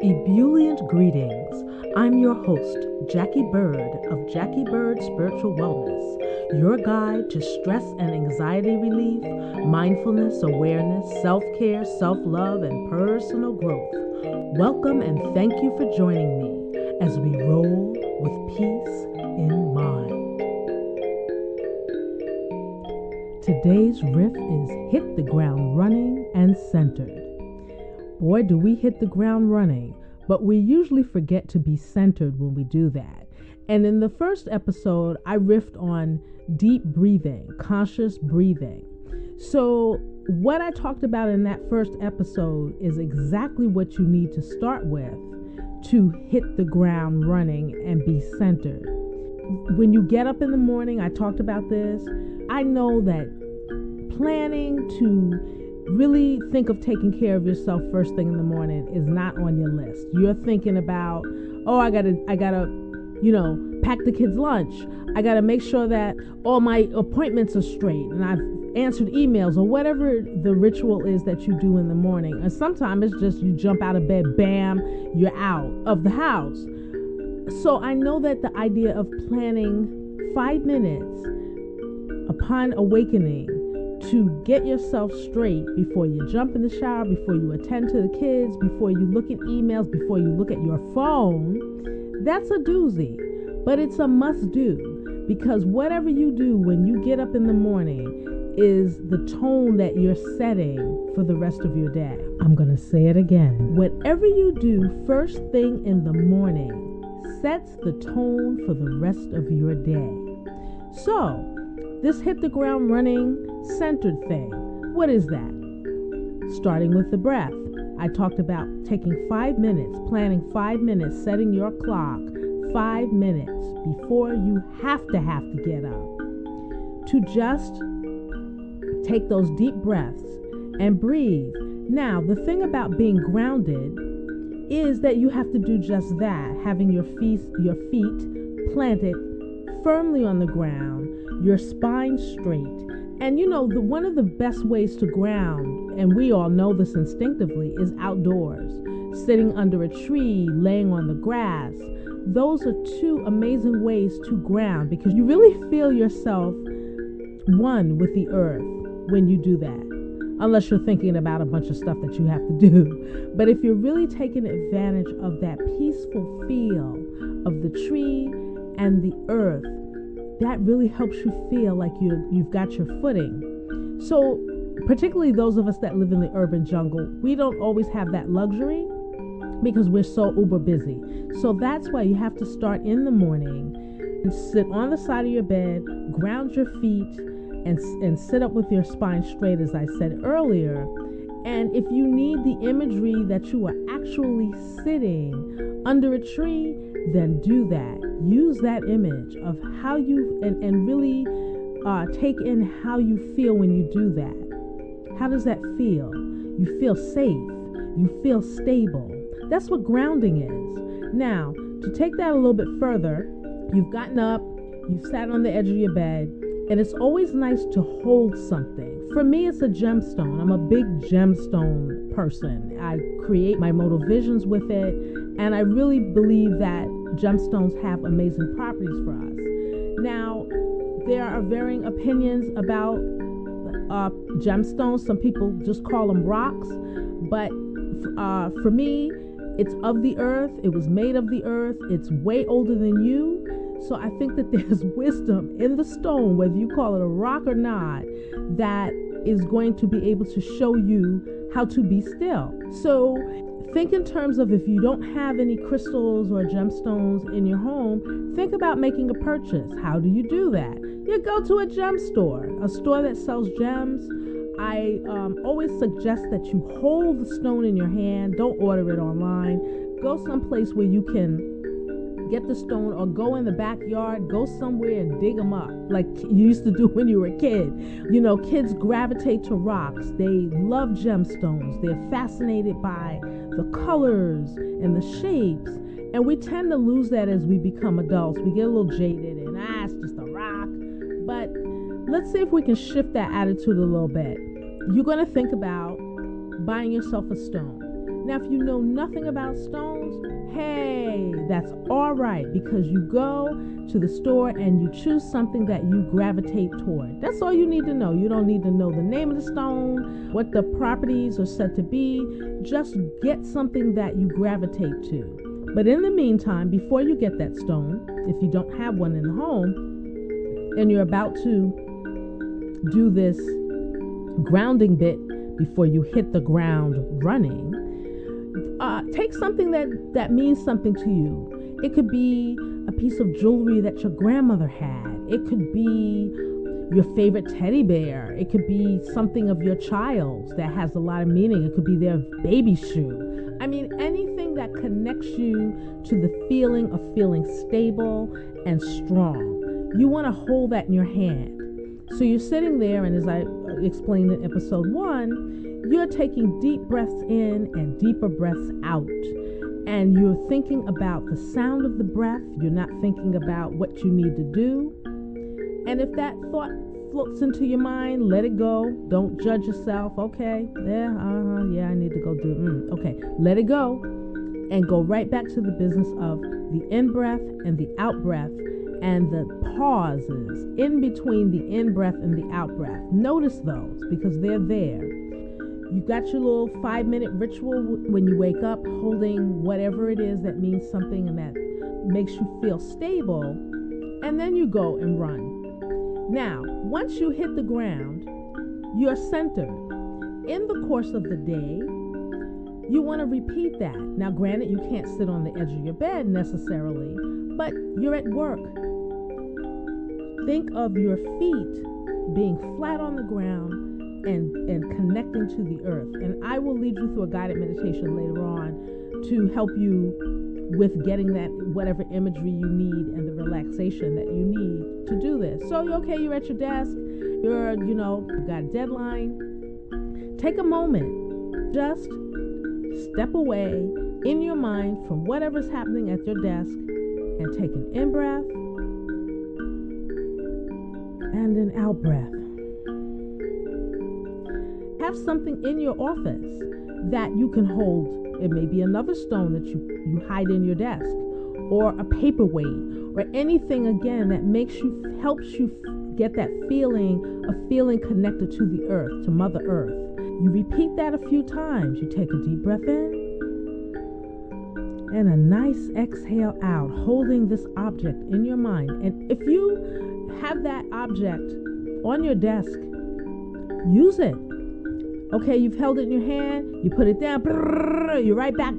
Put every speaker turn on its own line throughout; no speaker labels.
Ebullient greetings. I'm your host, Jackie Bird of Jackie Bird Spiritual Wellness, your guide to stress and anxiety relief, mindfulness, awareness, self-care, self-love, and personal growth. Welcome and thank you for joining me as we roll with peace in mind. Today's riff is Hit the Ground Running and Centered. Boy, do we hit the ground running, but we usually forget to be centered when we do that. And in the first episode, I riffed on deep breathing, conscious breathing. So what I talked about in that first episode is exactly what you need to start with to hit the ground running and be centered. When you get up in the morning, I talked about this. I know that planning to really think of taking care of yourself first thing in the morning is not on your list. You're thinking about, I gotta, pack the kids' lunch. I gotta make sure that all my appointments are straight and I've answered emails or whatever the ritual is that you do in the morning. And sometimes it's just you jump out of bed, bam, you're out of the house. So I know that the idea of planning 5 minutes upon awakening to get yourself straight before you jump in the shower, before you attend to the kids, before you look at emails, before you look at your phone, that's a doozy, but it's a must do, because whatever you do when you get up in the morning is the tone that you're setting for the rest of your day. I'm going to say it again. Whatever you do first thing in the morning sets the tone for the rest of your day. So, this hit the ground running centered thing, what is that? Starting with the breath. I talked about taking 5 minutes, planning 5 minutes, setting your clock 5 minutes before you have to get up to just take those deep breaths and breathe. Now, the thing about being grounded is that you have to do just that, having your feet planted firmly on the ground, your spine straight. And one of the best ways to ground, and we all know this instinctively, is outdoors, sitting under a tree, laying on the grass. Those are two amazing ways to ground, because you really feel yourself one with the earth when you do that, unless you're thinking about a bunch of stuff that you have to do. But if you're really taking advantage of that peaceful feel of the tree and the earth, that really helps you feel like you've got your footing. So particularly those of us that live in the urban jungle, we don't always have that luxury because we're so uber busy. So that's why you have to start in the morning and sit on the side of your bed, ground your feet, and sit up with your spine straight, as I said earlier. And if you need the imagery that you are actually sitting under a tree, then do that. Use that image of how you, and really take in how you feel when you do that. How does that feel? You feel safe. You feel stable. That's what grounding is. Now, to take that a little bit further, you've gotten up, you've sat on the edge of your bed, and it's always nice to hold something. For me, it's a gemstone. I'm a big gemstone person. I create my modal visions with it, and I really believe that gemstones have amazing properties for us. Now, there are varying opinions about gemstones. Some people just call them rocks, but for me, it's of the earth. It was made of the earth. It's way older than you. So I think that there's wisdom in the stone, whether you call it a rock or not, that is going to be able to show you how to be still. So think in terms of, if you don't have any crystals or gemstones in your home, think about making a purchase. How do you do that? You go to a gem store, a store that sells gems. I always suggest that you hold the stone in your hand. Don't order it online. Go someplace where you can get the stone, or go in the backyard, go somewhere and dig them up like you used to do when you were a kid. Kids gravitate to rocks. They love gemstones. They're fascinated by the colors and the shapes. And we tend to lose that as we become adults. We get a little jaded and it's just a rock. But let's see if we can shift that attitude a little bit. You're going to think about buying yourself a stone. Now, if you know nothing about stones, hey, that's all right, because you go to the store and you choose something that you gravitate toward. That's all you need to know. You don't need to know the name of the stone, what the properties are said to be. Just get something that you gravitate to. But in the meantime, before you get that stone, if you don't have one in the home, and you're about to do this grounding bit before you hit the ground running, take something that means something to you. It could be a piece of jewelry that your grandmother had. It could be your favorite teddy bear. It could be something of your child's that has a lot of meaning. It could be their baby shoe. I mean, anything that connects you to the feeling of feeling stable and strong. You want to hold that in your hand. So you're sitting there, and as I explained in episode 1, you're taking deep breaths in and deeper breaths out. And you're thinking about the sound of the breath. You're not thinking about what you need to do. And if that thought floats into your mind, let it go. Don't judge yourself. Okay, yeah, I need to go do okay, let it go. And go right back to the business of the in-breath and the out-breath, and the pauses in between the in-breath and the out-breath. Notice those, because they're there. You got your little 5-minute ritual when you wake up, holding whatever it is that means something and that makes you feel stable, and then you go and run. Now, once you hit the ground, you're centered. In the course of the day, you want to repeat that. Now, granted, you can't sit on the edge of your bed necessarily, but you're at work. Think of your feet being flat on the ground and connecting to the earth. And I will lead you through a guided meditation later on to help you with getting that whatever imagery you need and the relaxation that you need to do this. So, you're at your desk, you've got a deadline. Take a moment. Just step away in your mind from whatever's happening at your desk and take an in-breath and an out-breath. Have something in your office that you can hold. It may be another stone that you hide in your desk, or a paperweight, or anything again that helps you get that feeling of feeling connected to the earth, to Mother Earth. You repeat that a few times. You take a deep breath in and a nice exhale out, holding this object in your mind. And if you have that object on your desk, use it. Okay, you've held it in your hand, you put it down, you're right back,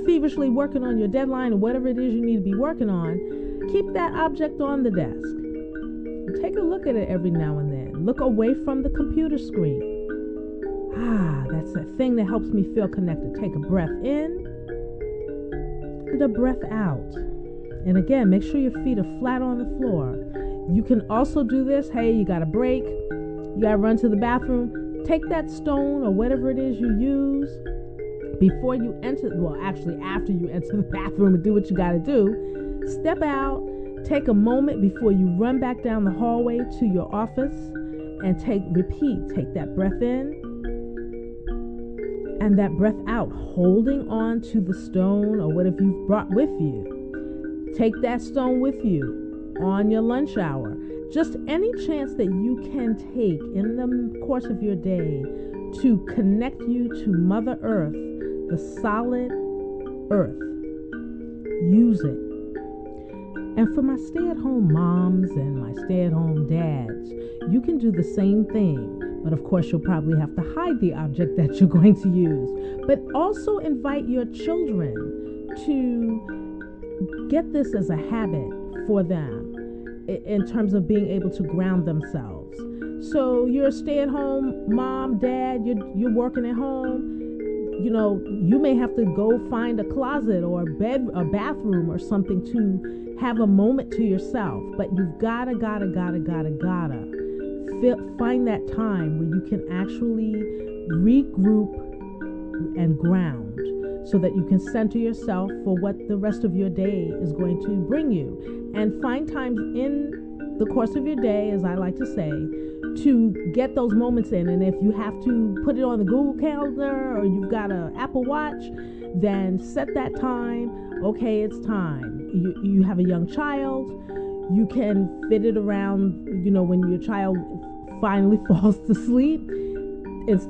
feverishly working on your deadline or whatever it is you need to be working on. Keep that object on the desk. And take a look at it every now and then. Look away from the computer screen. That's that thing that helps me feel connected. Take a breath in and a breath out. And again, make sure your feet are flat on the floor. You can also do this. Hey, you got a break. You got to run to the bathroom. Take that stone or whatever it is you use before you enter, after you enter the bathroom and do what you got to do. Step out. Take a moment before you run back down the hallway to your office and repeat. Take that breath in and that breath out, holding on to the stone or whatever you've brought with you. Take that stone with you on your lunch hour. Just any chance that you can take in the course of your day to connect you to Mother Earth, the solid earth. Use it. And for my stay-at-home moms and my stay-at-home dads, you can do the same thing. But of course, you'll probably have to hide the object that you're going to use. But also invite your children to get this as a habit for them in terms of being able to ground themselves. So you're a stay-at-home mom, dad, you're working at home. You may have to go find a closet or a bathroom or something to have a moment to yourself. But you've gotta find that time where you can actually regroup and ground so that you can center yourself for what the rest of your day is going to bring you. And find times in the course of your day, as I like to say, to get those moments in. And if you have to put it on the Google Calendar or you've got an Apple Watch, then set that time. Okay, it's time. You have a young child, you can fit it around, when your child finally falls to sleep.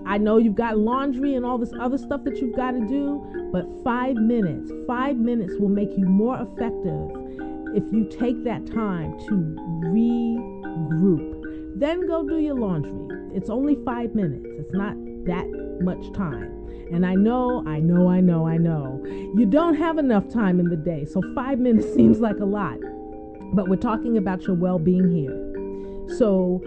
I know you've got laundry and all this other stuff that you've got to do, but 5 minutes will make you more effective if you take that time to regroup. Then go do your laundry. It's only 5 minutes. It's not that much time. And I know, you don't have enough time in the day, so 5 minutes seems like a lot. But we're talking about your well-being here. So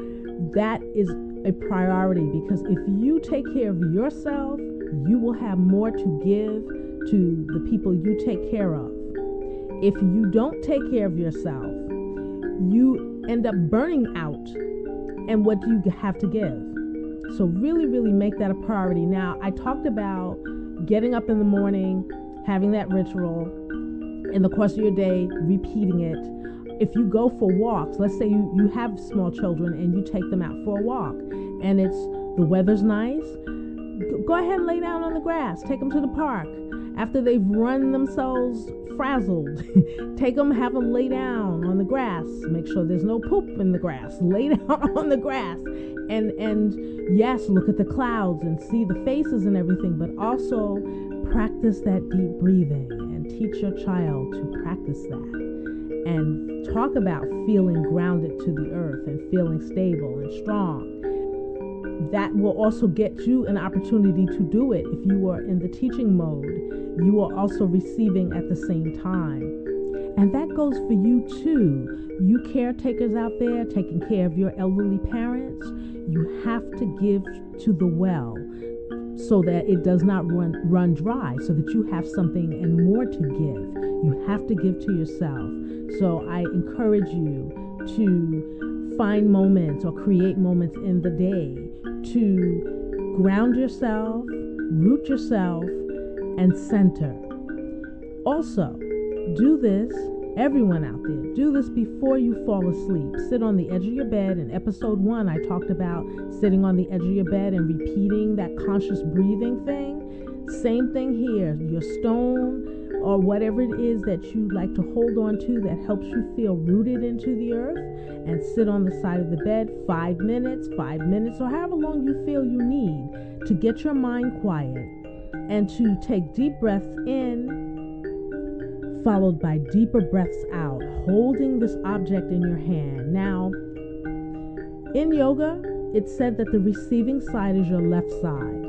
that is a priority, because if you take care of yourself, you will have more to give to the people you take care of. If you don't take care of yourself, you end up burning out. And what do you have to give? So really, really make that a priority. Now, I talked about getting up in the morning, having that ritual, in the course of your day, repeating it. If you go for walks, let's say you have small children and you take them out for a walk, and the weather's nice, go ahead and lay down on the grass. Take them to the park. After they've run themselves frazzled, have them lay down on the grass. Make sure there's no poop in the grass. Lay down on the grass. And yes, look at the clouds and see the faces and everything, but also practice that deep breathing and teach your child to practice that. And talk about feeling grounded to the earth and feeling stable and strong. That will also get you an opportunity to do it. If you are in the teaching mode, you are also receiving at the same time. And that goes for you too. You caretakers out there taking care of your elderly parents, you have to give to the well so that it does not run dry, so that you have something and more to give. You have to give to yourself. So I encourage you to find moments or create moments in the day to ground yourself, root yourself, and center. Also, do this, everyone out there, do this before you fall asleep. Sit on the edge of your bed. In episode 1, I talked about sitting on the edge of your bed and repeating that conscious breathing thing. Same thing here. Your stone or whatever it is that you like to hold on to that helps you feel rooted into the earth, and sit on the side of the bed 5 minutes, or however long you feel you need to get your mind quiet and to take deep breaths in, followed by deeper breaths out, holding this object in your hand. Now, in yoga, it's said that the receiving side is your left side.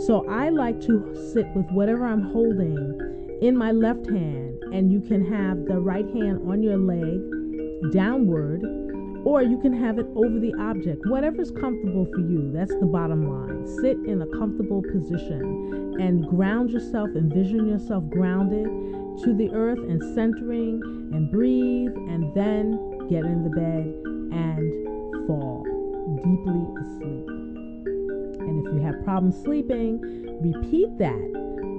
So I like to sit with whatever I'm holding in my left hand, and you can have the right hand on your leg downward, or you can have it over the object, whatever's comfortable for you. That's the bottom line. Sit in a comfortable position and ground yourself, envision yourself grounded to the earth and centering, and breathe, and then get in the bed and fall deeply asleep. And if you have problems sleeping, repeat that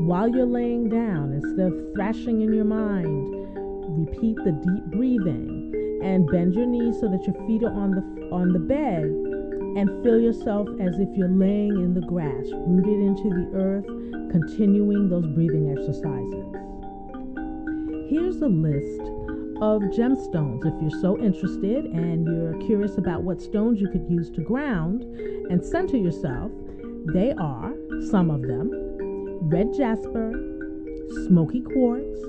while you're laying down. Instead of thrashing in your mind, repeat the deep breathing and bend your knees so that your feet are on the bed, and feel yourself as if you're laying in the grass, rooted into the earth, continuing those breathing exercises. Here's a list of gemstones. If you're so interested and you're curious about what stones you could use to ground and center yourself, they are, some of them, red jasper, smoky quartz,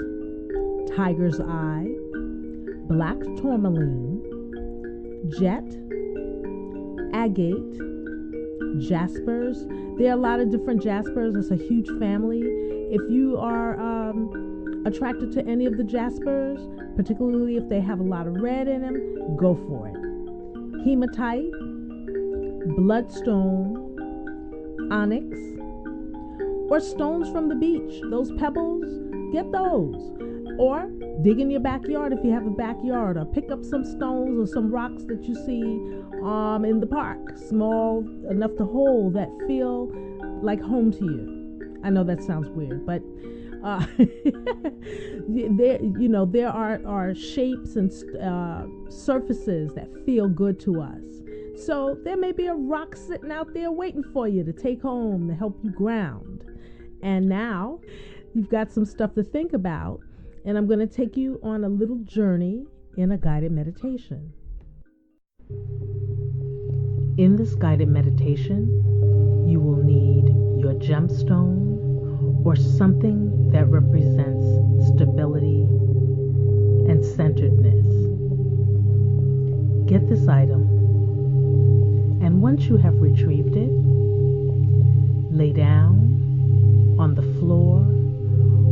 tiger's eye, black tourmaline, jet, agate, jaspers. There are a lot of different jaspers. It's a huge family. If you are attracted to any of the jaspers, particularly if they have a lot of red in them, go for it. Hematite, bloodstone, onyx, or stones from the beach. Those pebbles, get those. Or dig in your backyard if you have a backyard, or pick up some stones or some rocks that you see in the park, small enough to hold, that feel like home to you. I know that sounds weird, but there are shapes and surfaces that feel good to us. So there may be a rock sitting out there waiting for you to take home to help you ground. And now you've got some stuff to think about, and I'm going to take you on a little journey in a guided meditation. In this guided meditation, you will need your gemstone or something that represents stability and centeredness. Get this item, and once you have retrieved it, lay down on the floor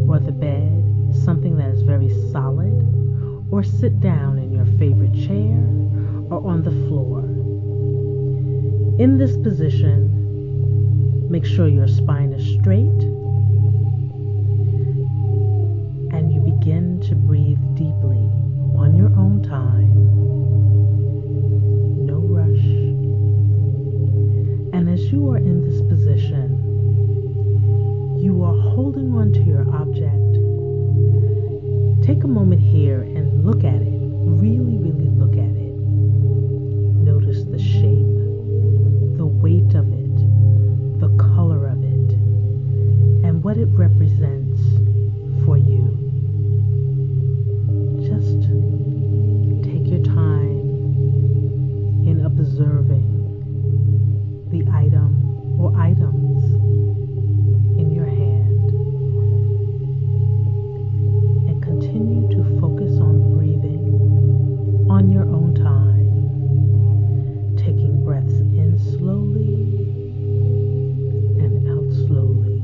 or the bed, something that is very solid, or sit down in your favorite chair or on the floor. In this position, make sure your spine is straight and you begin to breathe deeply on your own time. No rush. And as you are in this position, you are holding on to your object. Take a moment here and look at it. Really, really look at it. Notice the shape, the weight of it, the color of it, and what it represents for you. Just take your time in observing the item or items in your hand, and continue to focus on breathing on your own time, taking breaths in slowly and out slowly,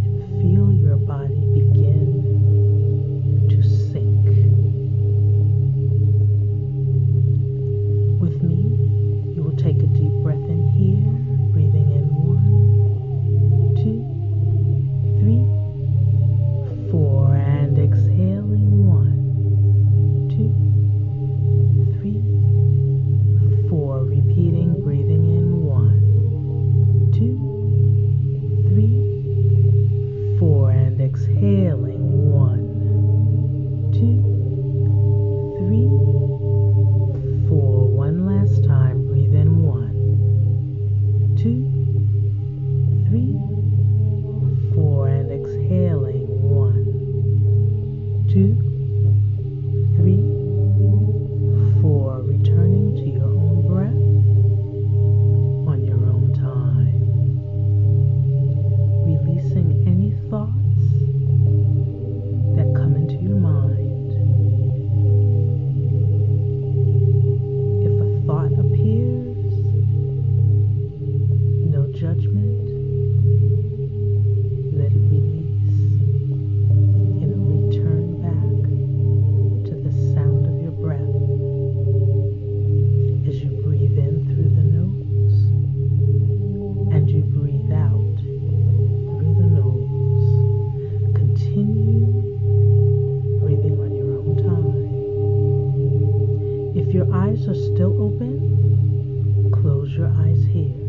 and feel your body begin to sink. With me, you will take a deep breath in here, breathing in 1, 2, 3, 4, and exhaling 1, 2, 3, 4. Repeating, breathing in 1, 2, 3, 4, and exhaling 1, 2, 3, 4. One last time, breathe in 1, 2, 3, 4, and exhaling 1, 2, 3, 4. Returning to your own breath on your own time. Releasing any thoughts that come into your mind. If a thought appears, no judgment, let it release and return back to the sound of your breath as you breathe in through the nose and you breathe out through the nose. Continue breathing on your own time. If your eyes are still open, close your eyes here.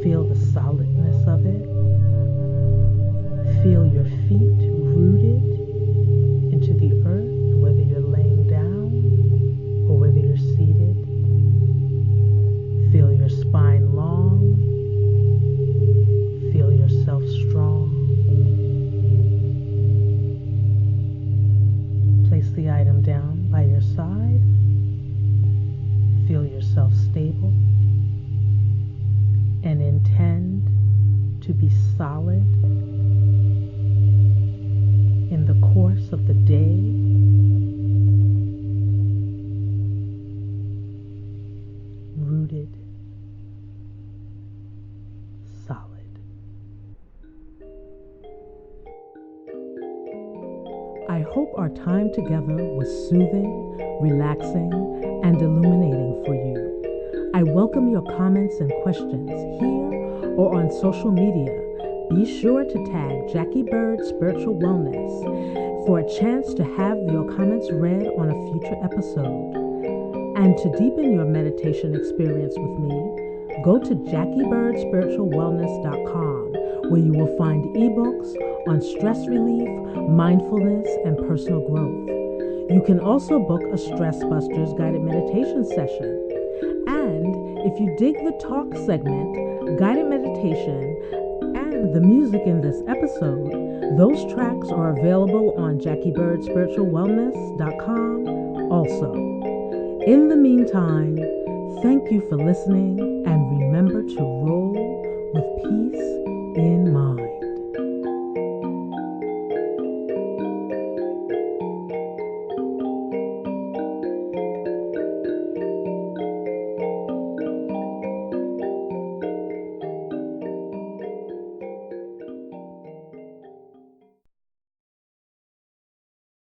Feel the solidness of it. Feel your feet rooted into the earth, whether you're laying down or whether you're seated. Feel your spine long. Feel yourself strong. Place the item down by your side. Feel yourself stable. And intend to be solid in the course of the day. Rooted, solid. I hope our time together was soothing, relaxing, and illuminating for you. I welcome your comments and questions here or on social media. Be sure to tag Jackie Bird Spiritual Wellness for a chance to have your comments read on a future episode. And to deepen your meditation experience with me, go to JackieBirdSpiritualWellness.com, where you will find ebooks on stress relief, mindfulness, and personal growth. You can also book a StressBusters Guided Meditation session. And if you dig the talk segment, guided meditation, and the music in this episode, those tracks are available on JackieBirdSpiritualWellness.com also. In the meantime, thank you for listening, and remember to roll